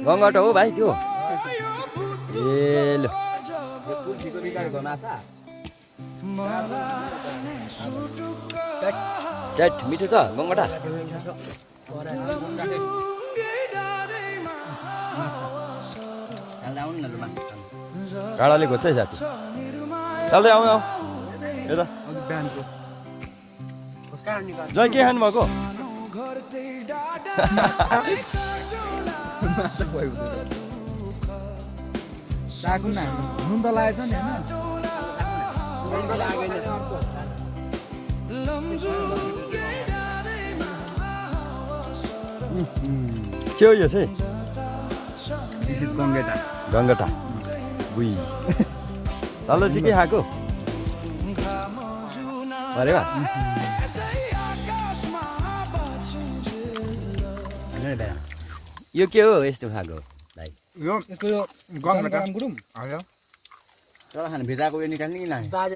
गङ्गट हो भाइ त्यो ए ल तुलसीको बिगारेको माछा च्याट मिठो छ गङ्गटा आउनु न लुमा काँडाले घोज्छ है साथी चल्दै आउँ आऊ यता जय के खानु भएको सागु न नुन त लागेछ नि के हो यो चाहिँ दिस इज गङ्गेटा गङ्गटा बुई चल्दै चाहिँ के खाएको अरे वा यो के हो यस्तो खाएको भाइ यो यसको यो गङ्गेटा तर खानु भित्रको यो निकाल्ने कि